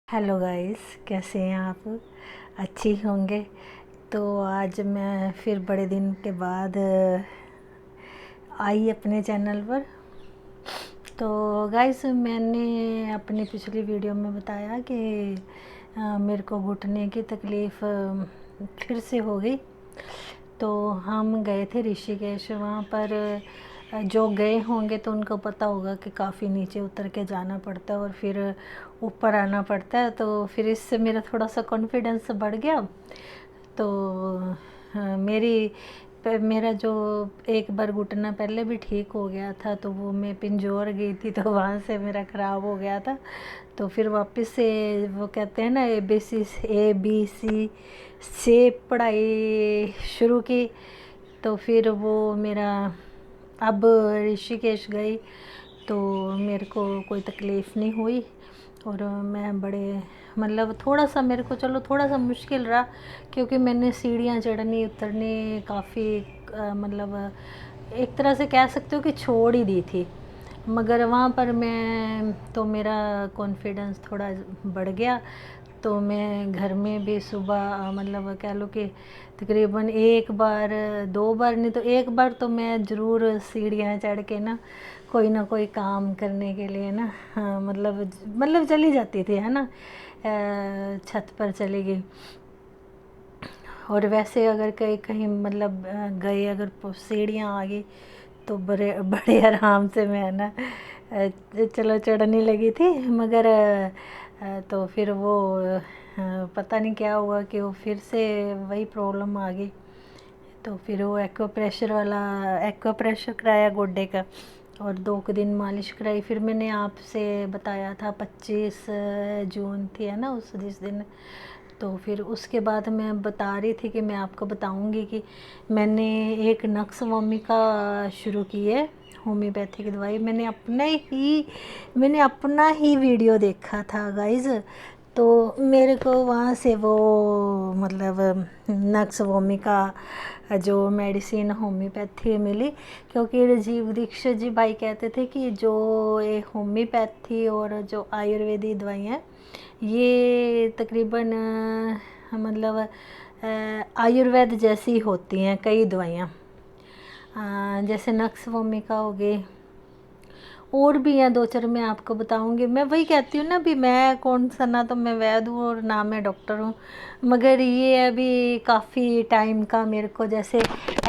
Hello guys, कैसे हैं आप? अच्छी होंगे। तो आज मैं फिर बड़े दिन के बाद आई अपने चैनल पर। तो गाइस, मैंने अपनी पिछली वीडियो में बताया कि मेरे को घुटने की तकलीफ़ फिर से हो गई। तो हम गए थे ऋषिकेश। वहाँ पर जो गए होंगे तो उनको पता होगा कि काफ़ी नीचे उतर के जाना पड़ता है और फिर ऊपर आना पड़ता है। तो फिर इससे मेरा थोड़ा सा कॉन्फिडेंस बढ़ गया। तो मेरा जो एक बार घुटना पहले भी ठीक हो गया था, तो वो मैं पिंजौर गई थी तो वहाँ से मेरा ख़राब हो गया था। तो फिर वापस से वो कहते हैं ना, ABC से पढ़ाई शुरू की। तो फिर वो मेरा अब ऋषिकेश गई तो मेरे को कोई तकलीफ़ नहीं हुई। और मैं बड़े मतलब थोड़ा सा मेरे को चलो थोड़ा सा मुश्किल रहा, क्योंकि मैंने सीढ़ियाँ चढ़नी उतरनी काफ़ी मतलब एक तरह से कह सकते हो कि छोड़ ही दी थी। मगर वहाँ पर मैं तो मेरा कॉन्फिडेंस थोड़ा बढ़ गया। तो मैं घर में भी सुबह मतलब कह लो कि तकरीबन एक बार दो बार नहीं तो एक बार तो मैं ज़रूर सीढ़ियाँ चढ़ के ना कोई काम करने के लिए ना, हाँ, मतलब चली जाती थी, है ना। छत पर चली गई। और वैसे अगर कहीं कहीं मतलब गए अगर सीढ़ियाँ आ गई तो बड़े बड़े आराम से मैं ना चलो चढ़ने लगी थी। मगर तो फिर वो पता नहीं क्या हुआ कि वो फिर से वही प्रॉब्लम आ गई। तो फिर वो एक्वा प्रेशर कराया गोड्डे का और 2 दिन मालिश कराई। फिर मैंने आपसे बताया था 25 जून थी, है ना, उस जिस दिन। तो फिर उसके बाद मैं बता रही थी कि मैं आपको बताऊंगी कि मैंने एक नक्स वोमिका शुरू की है, होम्योपैथिक दवाई। मैंने अपना ही वीडियो देखा था गाइज। तो मेरे को वहाँ से वो मतलब नक्स वोमिका जो मेडिसिन होम्योपैथी मिली, क्योंकि राजीव दीक्षित जी भाई कहते थे कि जो ये होम्योपैथी और जो आयुर्वेदिक दवाइयाँ ये तकरीबन मतलब आयुर्वेद जैसी होती हैं कई दवाइयाँ। जैसे नक्स वोमिका हो गई, और भी हैं दो चार, मैं आपको बताऊंगी। मैं वही कहती हूँ ना, अभी मैं कौन सा, ना तो मैं वैद्य हूँ और ना मैं डॉक्टर हूँ। मगर ये अभी काफ़ी टाइम का मेरे को जैसे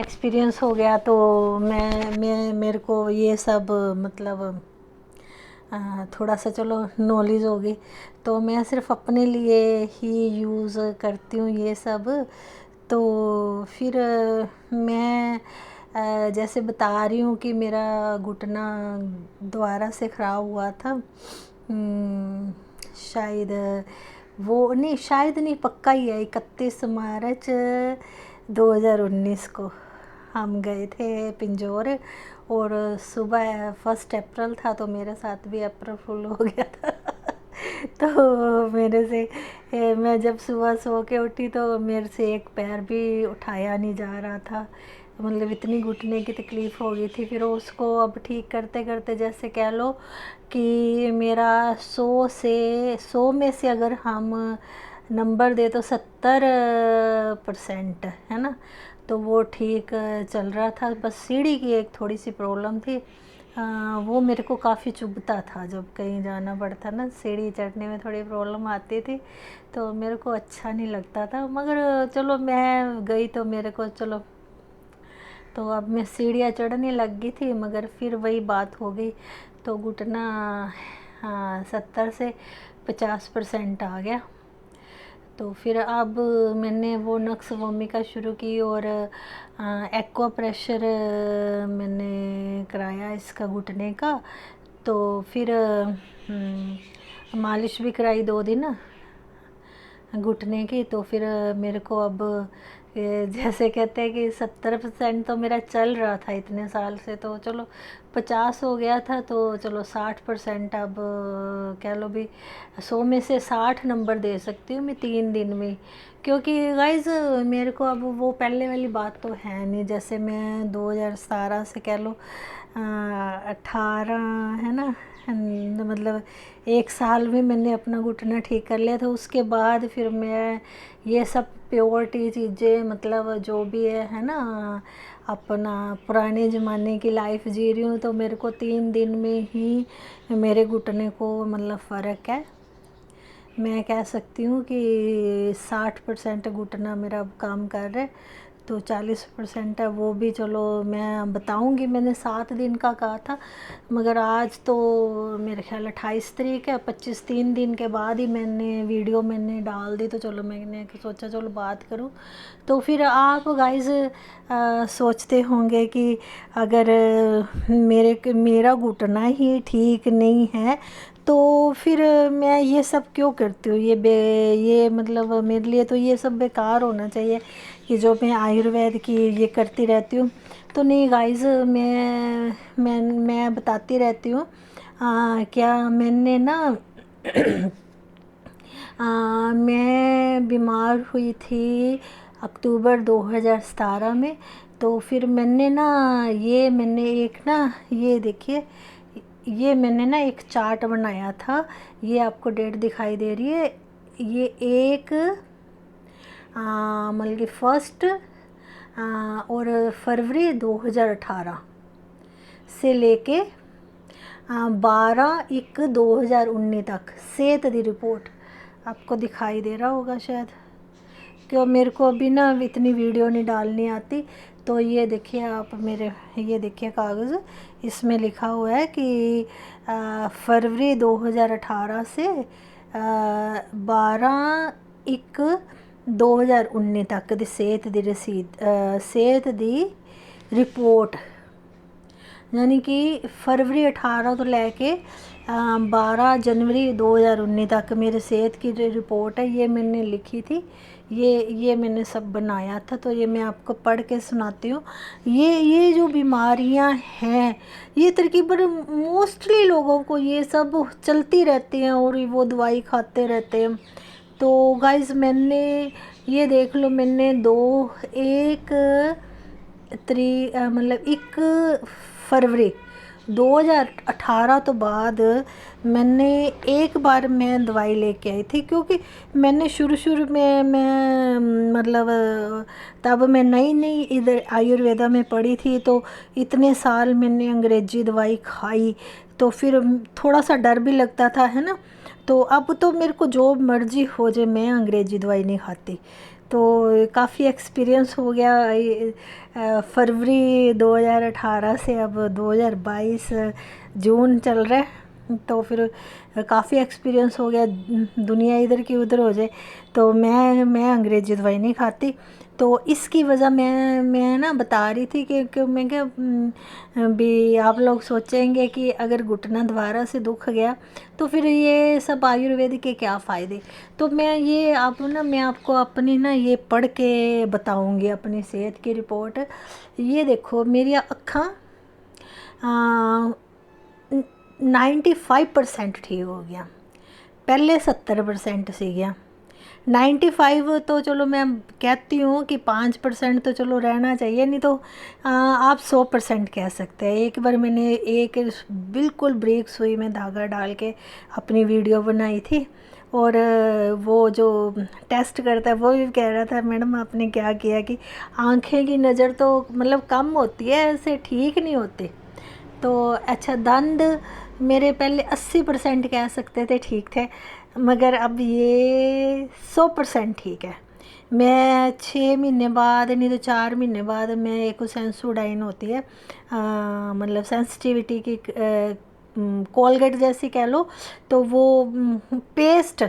एक्सपीरियंस हो गया। तो मेरे को ये सब मतलब थोड़ा सा चलो नॉलेज होगी। तो मैं सिर्फ अपने लिए ही यूज़ करती हूँ ये सब। तो फिर मैं जैसे बता रही हूँ कि मेरा घुटना दोबारा से ख़राब हुआ था। शायद वो नहीं, शायद नहीं, पक्का ही है, 31 मार्च 2019 को हम गए थे पिंजौर। और सुबह 1 अप्रैल था तो मेरे साथ भी अप्रैल फुल हो गया था। तो मेरे से मैं जब सुबह सो के उठी तो मेरे से एक पैर भी उठाया नहीं जा रहा था। मतलब इतनी घुटने की तकलीफ़ हो गई थी। फिर उसको अब ठीक करते करते जैसे कह लो कि मेरा 100 में से अगर हम नंबर दे तो 70% है ना। तो वो ठीक चल रहा था। बस सीढ़ी की एक थोड़ी सी प्रॉब्लम थी। वो मेरे को काफ़ी चुभता था, जब कहीं जाना पड़ता ना सीढ़ी चढ़ने में थोड़ी प्रॉब्लम आती थी तो मेरे को अच्छा नहीं लगता था। मगर चलो मैं गई तो मेरे को चलो, तो अब मैं सीढ़ियाँ चढ़ने लग गई थी। मगर फिर वही बात हो गई तो घुटना 70 से 50% आ गया। तो फिर अब मैंने वो नक्स वोमिका शुरू की और एक्वा प्रेशर मैंने कराया इसका घुटने का। तो फिर मालिश भी कराई 2 दिन घुटने की। तो फिर मेरे को अब जैसे कहते हैं कि 70% तो मेरा चल रहा था इतने साल से, तो चलो 50 हो गया था। तो चलो 60% अब कह लो भी, 100 में से 60 नंबर दे सकती हूँ मैं 3 दिन में। क्योंकि गाइज मेरे को अब वो पहले वाली बात तो है नहीं। जैसे मैं 2017 से कह लो 18 है ना, मतलब 1 साल में मैंने अपना घुटना ठीक कर लिया था। उसके बाद फिर मैं ये सब प्योरिटी चीज़ें, मतलब जो भी है ना, अपना पुराने ज़माने की लाइफ जी रही हूँ। तो मेरे को 3 दिन में ही मेरे घुटने को मतलब फ़र्क है। मैं कह सकती हूँ कि 60% घुटना मेरा अब काम कर रहा है, तो 40% है वो भी चलो मैं बताऊँगी। मैंने 7 दिन का कहा था, मगर आज तो मेरे ख्याल 28 तारीख है, 25 3 दिन के बाद ही वीडियो मैंने डाल दी। तो चलो मैंने सोचा चलो बात करूँ। तो फिर आप गाइस सोचते होंगे कि अगर मेरा घुटना ही ठीक नहीं है तो फिर मैं ये सब क्यों करती हूँ, ये मतलब मेरे लिए तो ये सब बेकार होना चाहिए कि जो मैं आयुर्वेद की ये करती रहती हूँ। तो नहीं गाइस, मैं बताती रहती हूँ। क्या मैंने ना मैं बीमार हुई थी अक्टूबर 2017 में। तो फिर मैंने एक ना, ये देखिए, ये मैंने ना एक चार्ट बनाया था। ये आपको डेट दिखाई दे रही है। ये एक मतलब कि 1 और फरवरी 2018 से लेके 12/1/2019 तक सेहत दी रिपोर्ट आपको दिखाई दे रहा होगा शायद, क्यों मेरे को अभी ना इतनी वीडियो नहीं डालनी आती। तो ये देखिए आप मेरे, ये देखिए कागज़, इसमें लिखा हुआ है कि फरवरी 2018 से 12/1/2019 तक दी सेहत दी सेहत दी रिपोर्ट, यानी कि फरवरी 18 तो लेके 12 जनवरी 2019 तक मेरे सेहत की जो रिपोर्ट है ये मैंने लिखी थी। ये मैंने सब बनाया था। तो ये मैं आपको पढ़ के सुनाती हूँ। ये जो बीमारियाँ हैं ये तकरीबन मोस्टली लोगों को ये सब चलती रहती हैं और वो दवाई खाते रहते हैं। तो गाइस मैंने, ये देख लो, मैंने 1 फरवरी 2018 तो बाद मैंने एक बार मैं दवाई लेके आई थी, क्योंकि मैंने शुरू में मैं मतलब तब मैं नई इधर आयुर्वेदा में पढ़ी थी। तो इतने साल मैंने अंग्रेजी दवाई खाई, तो फिर थोड़ा सा डर भी लगता था, है ना। तो अब तो मेरे को जो मर्जी हो जाए, मैं अंग्रेजी दवाई नहीं खाती। तो काफ़ी एक्सपीरियंस हो गया। फरवरी 2018 से अब 2022 जून चल रहा है, तो फिर काफ़ी एक्सपीरियंस हो गया। दुनिया इधर की उधर हो जाए तो मैं अंग्रेजी दवाई नहीं खाती। तो इसकी वजह मैं ना बता रही थी कि मैं क्या भी आप लोग सोचेंगे कि अगर घुटना दोबारा से दुख गया तो फिर ये सब आयुर्वेदिक के क्या फ़ायदे। तो मैं आपको अपनी ना ये पढ़ के बताऊंगी अपनी सेहत की रिपोर्ट। ये देखो मेरी अक्खां 95% ठीक हो गया, पहले 70% सी गया। 95 तो चलो मैं कहती हूँ कि 5% तो चलो रहना चाहिए, नहीं तो आप 100% कह सकते हैं। एक बार मैंने एक बिल्कुल ब्रेक सुई में धागा डाल के अपनी वीडियो बनाई थी, और वो जो टेस्ट करता है वो भी कह रहा था मैडम आपने क्या किया कि आँखें की नज़र तो मतलब कम होती है, ऐसे ठीक नहीं होते। तो अच्छा, दंद मेरे पहले 80% कह सकते थे ठीक थे, मगर अब ये 100% ठीक है। मैं 6 महीने बाद, नहीं तो 4 महीने बाद, मैं एक सेंसोडाइन होती है मतलब सेंसिटिविटी की कोलगेट जैसी कह लो, तो वो पेस्ट,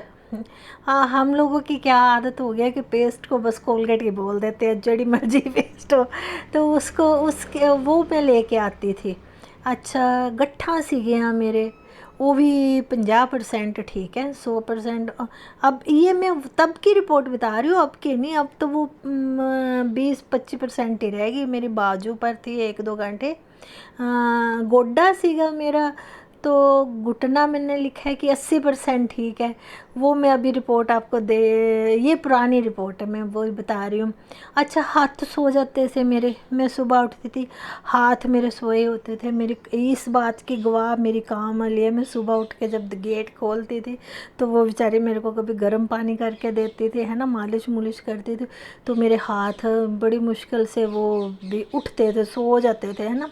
हाँ हम लोगों की क्या आदत हो गया कि पेस्ट को बस कोलगेट ही बोल देते हैं, जड़ी मर्जी पेस्ट हो। तो उसके वो मैं लेके आती थी। अच्छा, गट्ठा सी गया मेरे, वो भी 50% ठीक है, 100%। अब ये मैं तब की रिपोर्ट बता रही हूँ, अब की नहीं। अब तो वो 20-25% ही रहेगी। मेरी बाजू पर थी 1-2 घंटे। गोड्डा सीगा मेरा तो घुटना मैंने लिखा है कि 80% ठीक है। वो मैं अभी रिपोर्ट आपको दे, ये पुरानी रिपोर्ट है, मैं वही बता रही हूँ। अच्छा, हाथ सो जाते थे मेरे, मैं सुबह उठती थी हाथ मेरे सोए होते थे। मेरी इस बात की गवाह मेरी काम वाली है, मैं सुबह उठ के जब गेट खोलती थी तो वो बेचारी मेरे को कभी गर्म पानी करके देती थी, है ना, मालिश मुलिश करती थी, तो मेरे हाथ बड़ी मुश्किल से वो भी उठते थे, सो जाते थे, है ना।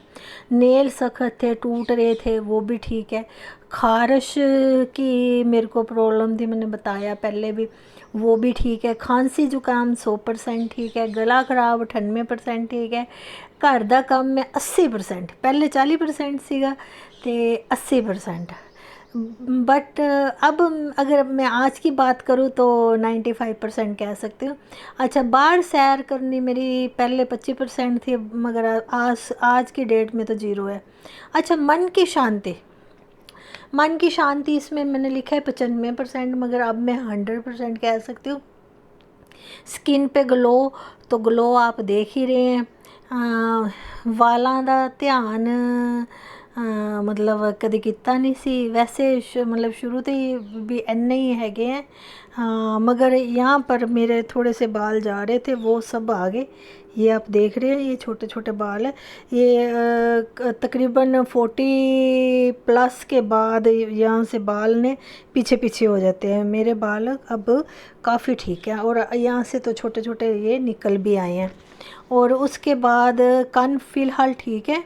नेल सख्त थे, टूट रहे थे, वो भी ठीक है। खारिश की मेरे को प्रॉब्लम थी, मैंने बताया पहले भी, वो भी ठीक है। खांसी जुकाम 100% ठीक है। गला खराब 98% ठीक है। घर दा काम में 80%, पहले 40% सीगा ते 80%। बट अब अगर मैं आज की बात करूँ तो 95% कह सकती हूँ। अच्छा, बाहर सैर करनी मेरी पहले 25% थी, मगर आज की डेट में तो 0 है। अच्छा, मन की शांति, मन की शांति इसमें मैंने लिखा है 95%, मगर अब मैं 100% कह सकती हूँ। स्किन पे ग्लो, तो ग्लो आप देख ही रहे हैं। वालों का ध्यान मतलब कभी किया नहीं सी, वैसे मतलब शुरू तो ही भी इन्ने ही हैगे हैं। हाँ, मगर यहाँ पर मेरे थोड़े से बाल जा रहे थे, वो सब आ गए। ये आप देख रहे हैं, ये छोटे छोटे बाल है। ये तकरीबन 40+ के बाद यहाँ से बाल ने पीछे पीछे हो जाते हैं मेरे बाल। अब काफ़ी ठीक है, और यहाँ से तो छोटे छोटे ये निकल भी आए हैं। और उसके बाद कन फिलहाल ठीक है।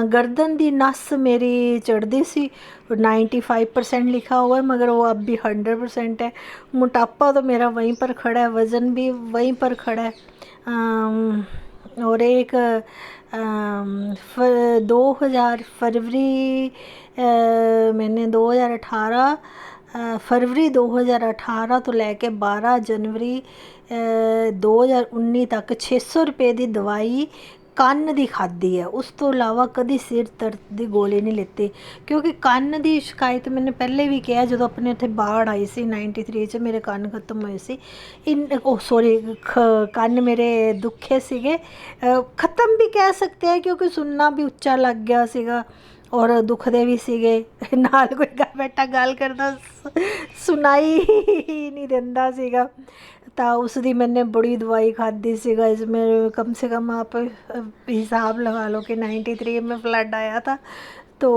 गर्दन दी नस मेरी चढ़ती सी, 95% लिखा हुआ है, मगर वो अब भी 100% है। मोटापा तो मेरा वहीं पर खड़ा है, वज़न भी वहीं पर खड़ा है। और एक 2000 फरवरी, मैंने 2018 फरवरी 2018 तो लैके 12 जनवरी 2019 तक 600 रुपये की दवाई ਕੰਨ ਦੀ ਖਾਦੀ ਹੈ। ਉਸ ਤੋਂ ਇਲਾਵਾ ਕਦੀ ਸਿਰ ਦਰਦ ਦੀ ਗੋਲੀ ਨਹੀਂ ਲਿੱਤੀ, ਕਿਉਂਕਿ ਕੰਨ ਦੀ ਸ਼ਿਕਾਇਤ ਮੈंने ਪਹਿਲੇ ਵੀ ਕਿਹਾ, ਜਦੋਂ ਆਪਣੇ ਇੱਥੇ ਬਾੜ ਆਈ ਸੀ 93 'ਚ ਮੇਰੇ ਕੰਨ ਖਤਮ ਹੋਏ ਸੀ। ਕੰਨ ਮੇਰੇ ਦੁਖੇ ਸੀਗੇ, ਖਤਮ ਵੀ ਕਹਿ ਸਕਦੇ ਆ, ਕਿਉਂਕਿ ਸੁਣਨਾ ਵੀ ਉੱਚਾ ਲੱਗ ਗਿਆ ਸੀਗਾ ਔਰ ਦੁਖਦੇ ਵੀ ਸੀਗੇ। ਨਾਲ ਕੋਈ ਬੈਠਾ ਗੱਲ ਕਰਦਾ ਸੁਣਾਈ ਹੀ ਨਹੀਂ ਦਿੰਦਾ ਸੀਗਾ, ਤਾਂ ਉਸ ਦੀ मैंने बड़ी दवाई खाधी सी। इसमें कम से कम आप हिसाब लगा लो कि 93 में फ्लड आया था, तो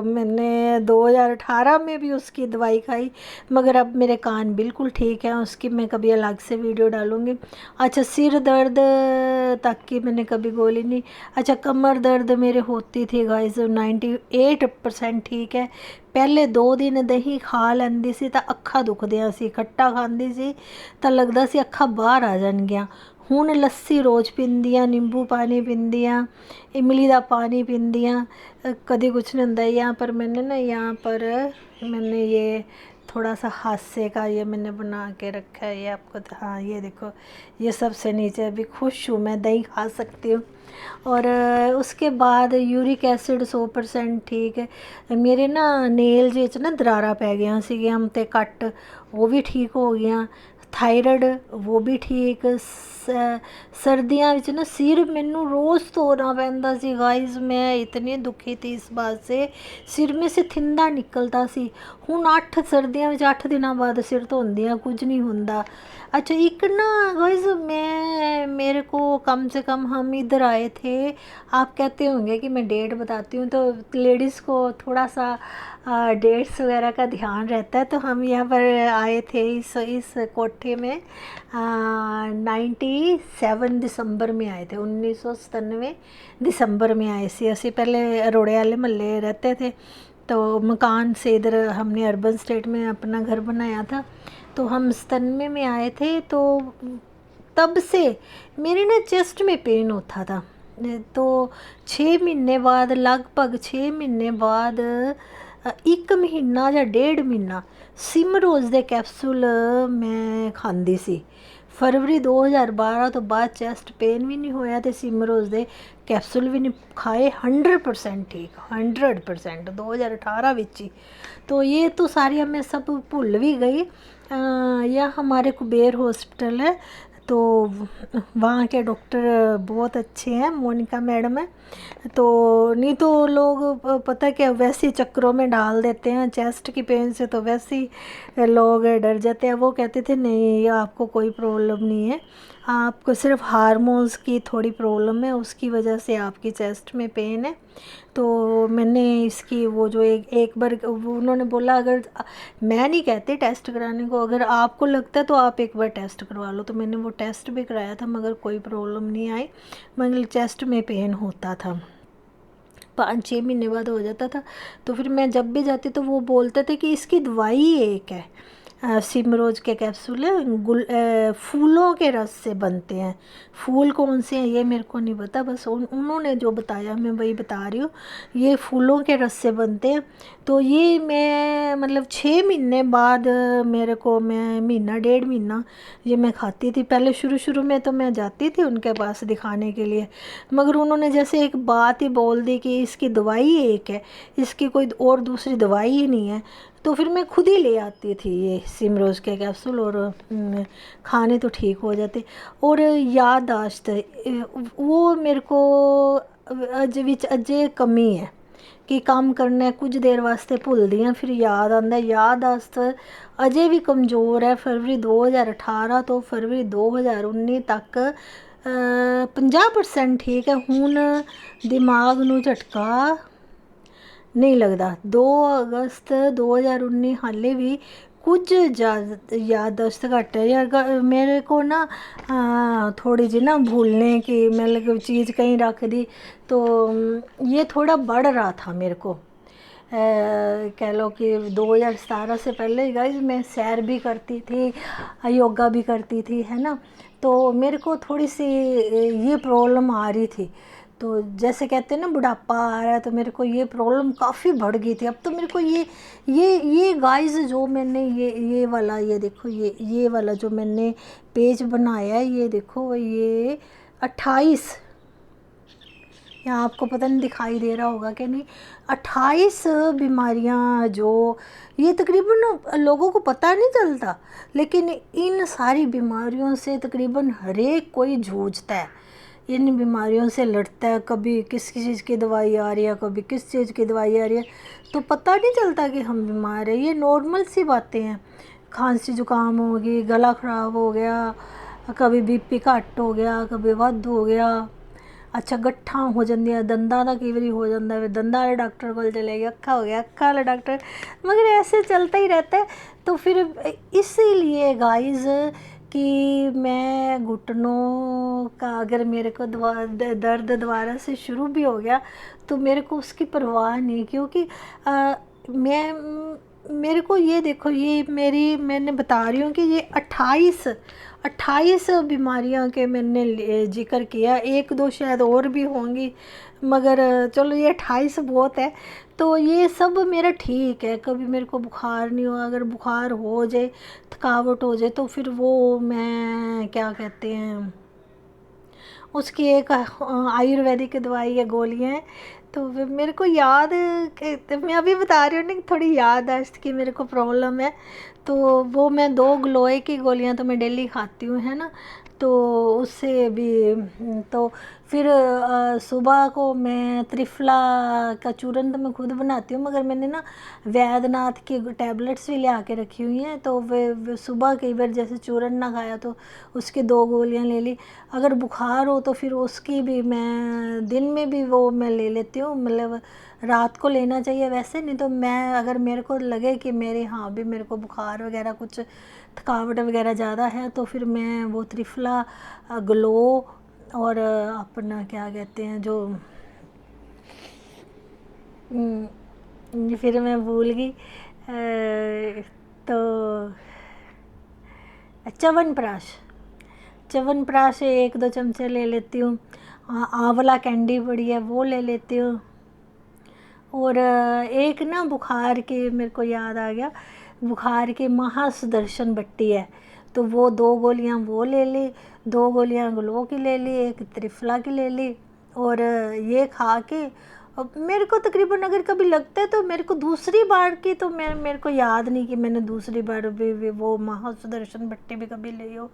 मैंने 2018 में भी उसकी दवाई खाई, मगर अब मेरे कान बिल्कुल ठीक हैं। उसकी मैं कभी अलग से वीडियो डालूँगी। अच्छा, सिर दर्द तक की मैंने कभी गोली नहीं। अच्छा, कमर दर्द मेरे होती थी गाइस, 98% ठीक है। पहले 2 दिन दही खा लैंदी सी तां अक्खां दुखदियां सी, खट्टा खांदी सी तां लगदा सी अक्खां बाहर आ जाणगियां। हुण लस्सी रोज़ पींदियां, नींबू पानी पींदियां, इमली का पानी पींदियां, कभी कुछ नहीं होता। यहाँ पर मैंने ना, यहाँ पर मैंने ये थोड़ा सा हादसे का ये मैंने बना के रखा है, ये आपको, हाँ ये देखो, ये सबसे नीचे। अभी खुश हूँ मैं, दही खा सकती हूँ। और उसके बाद यूरिक एसिड 100% ठीक है। मेरे ना नेल जे च ना दरारा पै गई सीगियां ते कट, वो भी ठीक हो गया। थायराइड वो भी ठीक। सर्दियां विच ना सिर मैनू रोज़ धोना पैंदा सी गाइस, मैं इतनी दुखी थी इस बात से, सिर में से थिंदा निकलता सी। हुण 8 सर्दियां विच 8 दिनों बाद सिर धोंदियां कुछ नहीं हुंदा। अच्छा, एक ना गाइस, मेरे को कम से कम, हम इधर आए थे, आप कहते होंगे कि मैं डेट बताती हूँ, तो लेडीज़ को थोड़ा सा डेट्स वगैरह का ध्यान रहता है, तो हम यहाँ पर आए थे इस कोठे में 97 दिसंबर में आए थे, 1997 दिसंबर में आए थे। असी पहले अरोड़े वाले महल्ले रहते थे, तो मकान से इधर हमने अर्बन स्टेट में अपना घर बनाया था, तो हम 97 में आए थे। तो तब से मेरे ना चेस्ट में पेन होता था, तो 6 महीने बाद, लगभग 6 महीने बाद, 1 महीना या 1.5 महीना सिमरोज़ दे कैप्सूल मैं खांदी सी। फरवरी 2012 तो बाद चेस्ट पेन भी नहीं होया, तो सिमरोज़ दे कैप्सूल भी नहीं खाए, 100% ठीक, 100% 2018 विच ही। तो ये तो सारी मैं सब भुल भी गई। यह हमारे कुबेर हॉस्पिटल है, तो वहाँ के डॉक्टर बहुत अच्छे हैं, मोनिका मैडम है। तो नहीं तो लोग पता क्या वैसे ही चक्करों में डाल देते हैं, चेस्ट की पेन से तो वैसे ही लोग डर जाते हैं। वो कहते थे नहीं आपको कोई प्रॉब्लम नहीं है, आपको सिर्फ हार्मोन्स की थोड़ी प्रॉब्लम है, उसकी वजह से आपकी चेस्ट में पेन है। तो मैंने इसकी वो जो एक बार वो उन्होंने बोला अगर मैं नहीं कहती टेस्ट कराने को, अगर आपको लगता है तो आप एक बार टेस्ट करवा लो। तो मैंने वो टेस्ट भी कराया था मगर कोई प्रॉब्लम नहीं आई, मगर चेस्ट में पेन होता था, 5-6 महीने बाद हो जाता था। तो फिर मैं जब भी जाती तो वो बोलते थे कि इसकी दवाई एक है, सिमरोज के कैप्सूल फूलों के रस से बनते हैं। फूल कौन से हैं ये मेरे को नहीं पता, बस उन्होंने जो बताया मैं वही बता रही हूँ। ये फूलों के रस से बनते हैं। तो ये मैं मतलब 6 महीने बाद मेरे को, मैं महीना 1.5 महीना ये मैं खाती थी। पहले शुरू शुरू में तो मैं जाती थी उनके पास दिखाने के लिए, मगर उन्होंने जैसे एक बात ही बोल दी कि इसकी दवाई एक है, इसकी कोई और दूसरी दवाई ही नहीं है। तो फिर मैं खुद ही ले आती थी ये सिमरोज के कैप्सूल और खाने तो ठीक हो जाते। और याददाश्त वो मेरे को अजे कमी है कि काम करने कुछ देर वास्ते भुल दियाँ फिर याद आंदा। याददाश्त अजे भी कमज़ोर है। फरवरी 2018 तो फरवरी 2019 तक 50% ठीक है। हुण दिमाग नूं झटका नहीं लगता। 2 अगस्त 2019 हाले भी कुछ याददाश्त घट है यार मेरे को ना, थोड़ी जी ना भूलने की, मतलब चीज़ कहीं रख दी तो ये थोड़ा बढ़ रहा था मेरे को। कह लो कि 2017 से पहले गाइस मैं सैर भी करती थी, योगा भी करती थी, है ना। तो मेरे को थोड़ी सी ये प्रॉब्लम आ रही थी। तो जैसे कहते हैं ना बुढ़ापा आ रहा है, तो मेरे को ये प्रॉब्लम काफ़ी बढ़ गई थी। अब तो मेरे को ये गाइस जो मैंने ये वाला, ये देखो ये वाला जो मैंने पेज बनाया है, ये देखो ये 28, यहाँ आपको पता नहीं दिखाई दे रहा होगा कि नहीं, 28 बीमारियाँ जो ये तकरीबन लोगों को पता नहीं चलता, लेकिन इन सारी बीमारियों से तकरीबन हर एक कोई जूझता है, इन बीमारियों से लड़ता है। कभी किस चीज़ की दवाई आ रही है, कभी किस चीज़ की दवाई आ रही है, तो पता नहीं चलता कि हम बीमार हैं। ये नॉर्मल सी बातें हैं, खांसी जुकाम हो गई, गला ख़राब हो गया, कभी बीपी घट हो गया, कभी वध हो गया, अच्छा गट्ठा हो जांदियां, दंदां दा कई बारी हो जाता है, दंदां वाले डॉक्टर को चले गए, अक्खा हो गया अक्खा वाला डॉक्टर, मगर ऐसे चलता ही रहता है। तो फिर इसीलिए गाइस कि मैं घुटनों का अगर मेरे को दर्द दोबारा से शुरू भी हो गया तो मेरे को उसकी परवाह नहीं, क्योंकि मेरे को ये देखो, ये मैंने बता रही हूँ कि ये 28 बीमारियां के मैंने जिक्र किया, 1-2 शायद और भी होंगी, मगर चलो ये 28 बहुत है। तो ये सब मेरा ठीक है, कभी मेरे को बुखार नहीं हुआ। अगर बुखार हो जाए, थकावट हो जाए, तो फिर वो मैं क्या कहते हैं उसकी एक आयुर्वेदिक दवाई है, गोलियाँ हैं। तो फिर मेरे को याद मैं अभी बता रही हूँ ना, थोड़ी याददाश्त की मेरे को प्रॉब्लम है। तो वो मैं 2 ग्लोए की गोलियाँ तो मैं डेली खाती हूँ, है ना। तो उससे भी तो फिर सुबह को मैं त्रिफला का चूरन तो मैं खुद बनाती हूँ, मगर मैंने ना वैद्यनाथ की टैबलेट्स भी ले आके रखी हुई हैं। तो वे सुबह कई बार जैसे चूरन ना खाया तो उसकी 2 गोलियाँ ले ली। अगर बुखार हो तो फिर उसकी भी मैं दिन में भी वो मैं ले लेती हूँ, मतलब रात को लेना चाहिए वैसे, नहीं तो मैं अगर मेरे को लगे कि मेरे हाँ भी मेरे को बुखार वगैरह कुछ थकावट वगैरह ज़्यादा है, तो फिर मैं वो त्रिफला ग्लो और अपना क्या कहते हैं जो फिर मैं भूल गई, तो च्यवनप्राश 1-2 चमचे ले लेती हूँ। आंवला कैंडी पड़ी है वो ले लेती हूँ। और एक ना बुखार के मेरे को याद आ गया, बुखार की महासुदर्शन बट्टी है, तो वो 2 गोलियाँ वो ले ली, 2 गोलियाँ ग्लो की ले ली, एक त्रिफला की ले ली, और ये खा के अब मेरे को तकरीबन अगर कभी लगता है तो मेरे को दूसरी बार की तो मेरे को याद नहीं कि मैंने दूसरी बार भी वो महा सुदर्शन भट्टी भी कभी ली हो,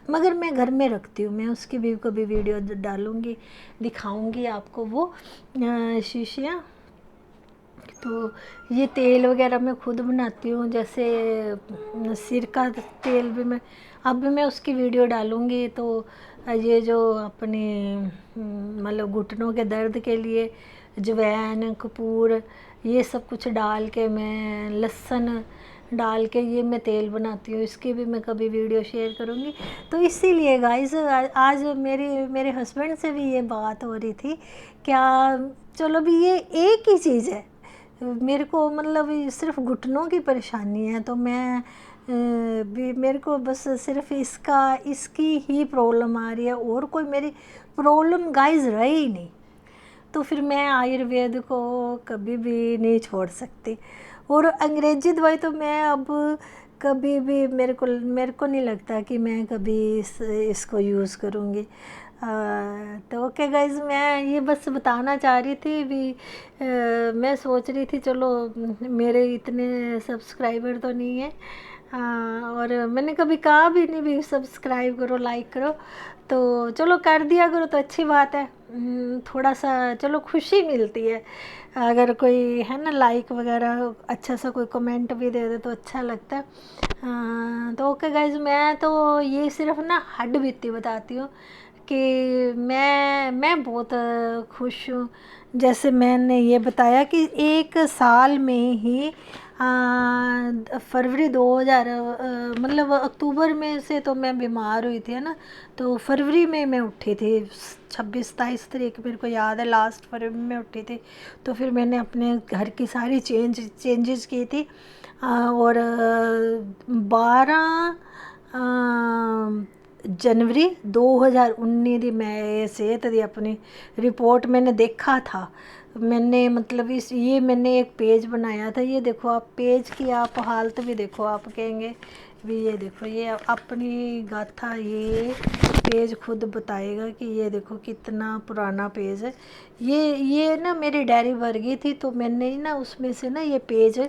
मगर मैं घर में रखती हूँ। मैं उसकी भी कभी वीडियो डालूँगी, दिखाऊँगी आपको वो शीशियाँ। तो ये तेल वगैरह मैं खुद बनाती हूँ, जैसे सिर का तेल भी मैं अब भी मैं उसकी वीडियो डालूँगी। तो ये जो अपने मतलब घुटनों के दर्द के लिए अजवाइन, कपूर, ये सब कुछ डाल के, मैं लहसुन डाल के ये मैं तेल बनाती हूँ, इसकी भी मैं कभी वीडियो शेयर करूँगी। तो इसीलिए गाइस आज मेरे हस्बैंड से भी ये बात हो रही थी, क्या चलो भी ये एक ही चीज़ है, मेरे को मतलब सिर्फ घुटनों की परेशानी है, तो मैं भी मेरे को बस सिर्फ इसकी ही प्रॉब्लम आ रही है, और कोई मेरी प्रॉब्लम गाइस रही ही नहीं। तो फिर मैं आयुर्वेद को कभी भी नहीं छोड़ सकती। और अंग्रेजी दवाई तो मैं अब कभी भी मेरे को नहीं लगता कि मैं कभी इसको यूज़ करूँगी। तो ओके गाइज, मैं ये बस बताना चाह रही थी भी। मैं सोच रही थी चलो मेरे इतने सब्सक्राइबर तो नहीं है, और मैंने कभी कहा भी नहीं भी सब्सक्राइब करो, लाइक करो, तो चलो कर दिया करो तो अच्छी बात है। थोड़ा सा चलो खुशी मिलती है, अगर कोई है ना लाइक वगैरह अच्छा सा कोई कमेंट भी दे दे तो अच्छा लगता है। तो ओके गाइज, मैं तो ये सिर्फ ना हड्ड बीती बताती हूँ कि मैं बहुत खुश हूँ। जैसे मैंने ये बताया कि एक साल में ही फरवरी 2000 मतलब अक्टूबर में से तो मैं बीमार हुई थी, है ना। तो फरवरी में मैं उठी थी, 26-27 तारीख मेरे को याद है, लास्ट फरवरी में उठी थी। तो फिर मैंने अपने घर की सारी चेंजेस की थी, और 12 जनवरी 2019 दी मैं सेहत दी अपनी रिपोर्ट मैंने देखा था। मैंने मतलब मैंने एक पेज बनाया था, ये देखो आप पेज की आप हालत भी देखो, आप कहेंगे भी ये देखो, ये अपनी गाथा ये पेज खुद बताएगा कि ये देखो कितना पुराना पेज है। ये ना मेरी डायरी भर गई थी, तो मैंने ना उसमें से ना ये पेज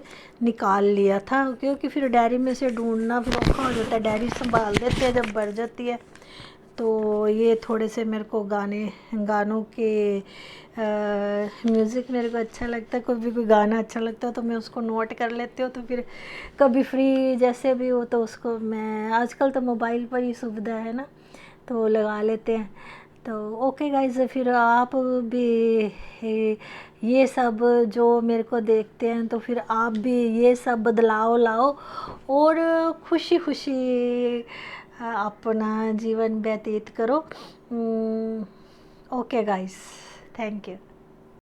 निकाल लिया था, क्योंकि फिर डायरी में से ढूंढना फिर औखा हो जाता है, डायरी संभाल देते हैं जब भर जाती है। तो ये थोड़े से मेरे को गानों के म्यूज़िक मेरे को अच्छा लगता है, कोई गाना अच्छा लगता है तो मैं उसको नोट कर लेती हूँ। तो फिर कभी फ्री जैसे भी हो तो उसको मैं, आजकल तो मोबाइल पर ही सुविधा है ना, तो लगा लेते हैं। तो ओके गाइज, फिर आप भी ये सब जो मेरे को देखते हैं तो फिर आप भी ये सब बदलाव लाओ और खुशी खुशी अपना जीवन व्यतीत करो। Okay guys, thank you.